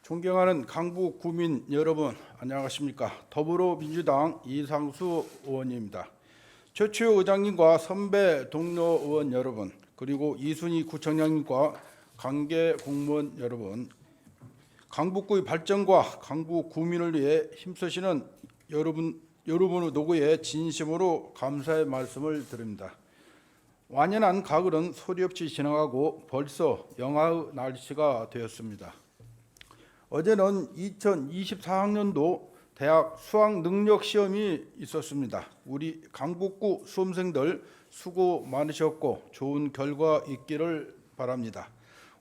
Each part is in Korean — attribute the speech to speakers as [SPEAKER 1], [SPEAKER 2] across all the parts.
[SPEAKER 1] 존경하는 강북 구민 여러분, 안녕하십니까? 더불어민주당 이상수 의원입니다. 최추호 의장님과 선배 동료 의원 여러분, 그리고 이순희 구청장님과 관계 공무원 여러분, 강북구의 발전과 강북 구민을 위해 힘쓰시는 여러분의 노고에 진심으로 감사의 말씀을 드립니다. 완연한 가을은 소리 없이 지나가고 벌써 영하의 날씨가 되었습니다. 어제는 2024학년도 대학 수학 능력 시험이 있었습니다. 우리 강북구 수험생들 수고 많으셨고 좋은 결과 있기를 바랍니다.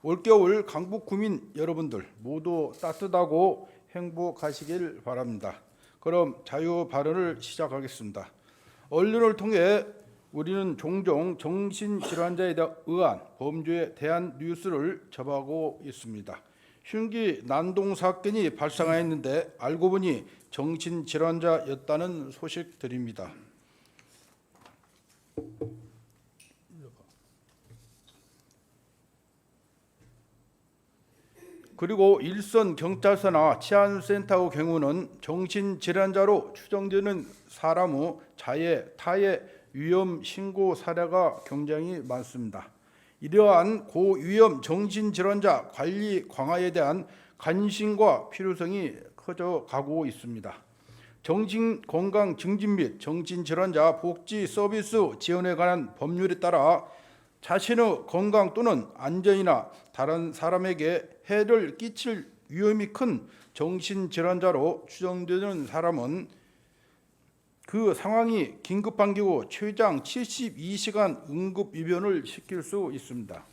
[SPEAKER 1] 올겨울 강북 구민 여러분들 모두 따뜻하고 행복하시길 바랍니다. 그럼 자유 발언을 시작하겠습니다. 언론을 통해 우리는 종종 정신질환자에 의한 범죄에 대한 뉴스를 접하고 있습니다. 흉기 난동 사건이 발생하였는데 알고 보니 정신질환자였다는 소식들입니다. 그리고 일선 경찰서나 치안센터의 경우는 정신질환자로 추정되는 사람의 자해, 타해, 위험 신고 사례가 굉장히 많습니다. 이러한 고위험 정신질환자 관리 강화에 대한 관심과 필요성이 커져가고 있습니다. 정신건강 증진 및 정신질환자 복지 서비스 지원에 관한 법률에 따라 자신의 건강 또는 안전이나 다른 사람에게 해를 끼칠 위험이 큰 정신질환자로 추정되는 사람은 그 상황이 긴급한 경우 최장 72시간 응급 입원을 시킬 수 있습니다.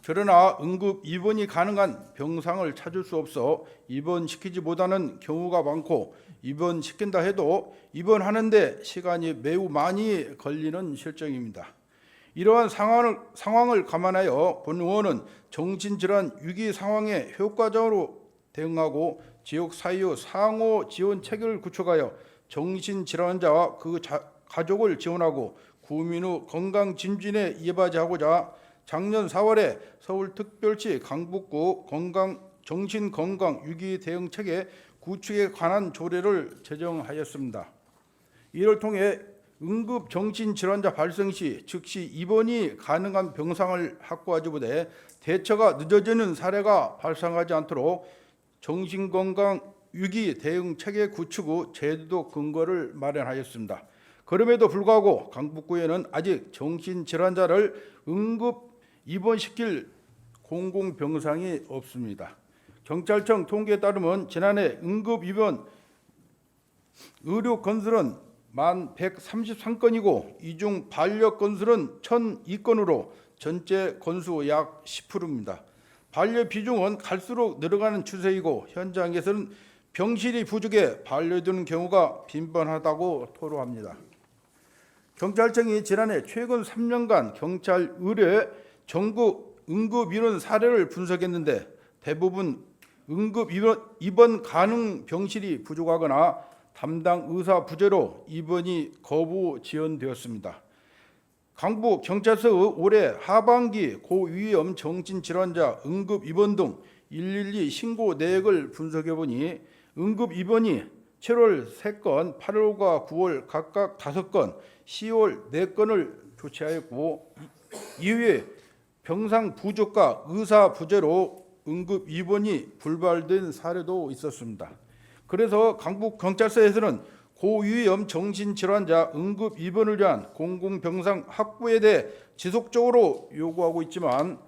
[SPEAKER 1] 그러나 응급 입원이 가능한 병상을 찾을 수 없어 입원시키지 못하는 경우가 많고, 입원시킨다 해도 입원하는데 시간이 매우 많이 걸리는 실정입니다. 이러한 상황을 감안하여 본 의원은 정신질환 위기 상황에 효과적으로 대응하고 지역사회의 상호 지원 체계를 구축하여 정신질환자와 그 가족을 지원하고 구민의 건강 증진에 이바지하고자 작년 4월에 서울특별시 강북구 정신건강 위기 대응 체계 구축에 관한 조례를 제정하였습니다. 이를 통해 응급 정신질환자 발생 시 즉시 입원이 가능한 병상을 확보하지 못해 대처가 늦어지는 사례가 발생하지 않도록 정신건강 위기 대응 체계 구축 후 제도 근거를 마련하였습니다. 그럼에도 불구하고 강북구에는 아직 정신질환자를 응급 입원시킬 공공병상이 없습니다. 경찰청 통계에 따르면 지난해 응급 입원 의료 건수는 1133건이고 이 중 반려 건수는 1002건으로 전체 건수 약 10%입니다. 반려 비중은 갈수록 늘어가는 추세이고 현장에서는 병실이 부족해 반려되는 경우가 빈번하다고 토로합니다. 경찰청이 지난해 최근 3년간 경찰 의뢰 전국 응급 입원 사례를 분석했는데 대부분 응급 입원 가능 병실이 부족하거나 담당 의사 부재로 입원이 거부 지연되었습니다. 강북 경찰서의 올해 하반기 고위험 정신질환자 응급 입원 등 112 신고 내역을 분석해 보니 응급 입원이 7월 3건, 8월과 9월 각각 5건, 10월 4건을 조치하였고 이후에 병상 부족과 의사 부재로 응급 입원이 불발된 사례도 있었습니다. 그래서 강북 경찰서에서는 고위험 정신질환자 응급 입원을 위한 공공병상 확보에 대해 지속적으로 요구하고 있지만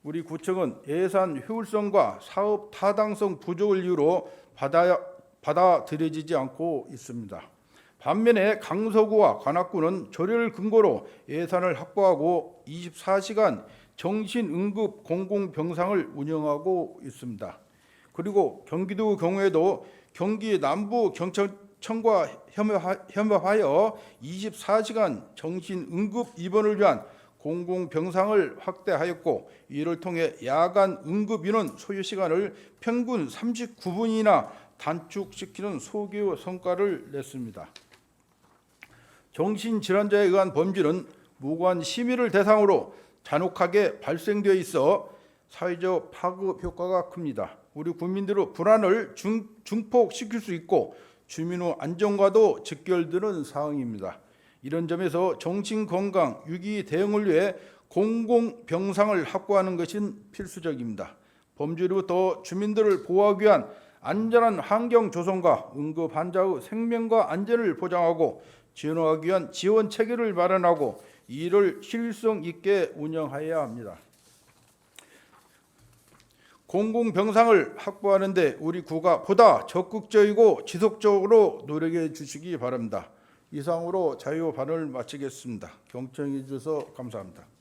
[SPEAKER 1] 우리 구청은 예산 효율성과 사업 타당성 부족을 이유로 받아들여지지 않고 있습니다. 반면에 강서구와 관악구는 조례를 근거로 예산을 확보하고 24시간 정신응급 공공병상을 운영하고 있습니다. 그리고 경기도 경우에도 경기 남부경찰청과 협업하여 24시간 정신응급 입원을 위한 공공병상을 확대하였고 이를 통해 야간 응급인원 소요시간을 평균 39분이나 단축시키는 소규모 성과를 냈습니다. 정신질환자에 의한 범죄는 무고한 시민을 대상으로 잔혹하게 발생되어 있어 사회적 파급 효과가 큽니다. 우리 국민들의 불안을 증폭시킬 수 있고 주민의 안전과도 직결되는 사항입니다. 이런 점에서 정신건강 위기 대응을 위해 공공병상을 확보하는 것은 필수적입니다. 범죄로부터 주민들을 보호하기 위한 안전한 환경 조성과 응급 환자의 생명과 안전을 보장하고 지원하기 위한 지원 체계를 마련하고 이를 실효성 있게 운영해야 합니다. 공공병상을 확보하는 데 우리 구가 보다 적극적이고 지속적으로 노력해 주시기 바랍니다. 이상으로 자유 발언을 마치겠습니다. 경청해 주셔서 감사합니다.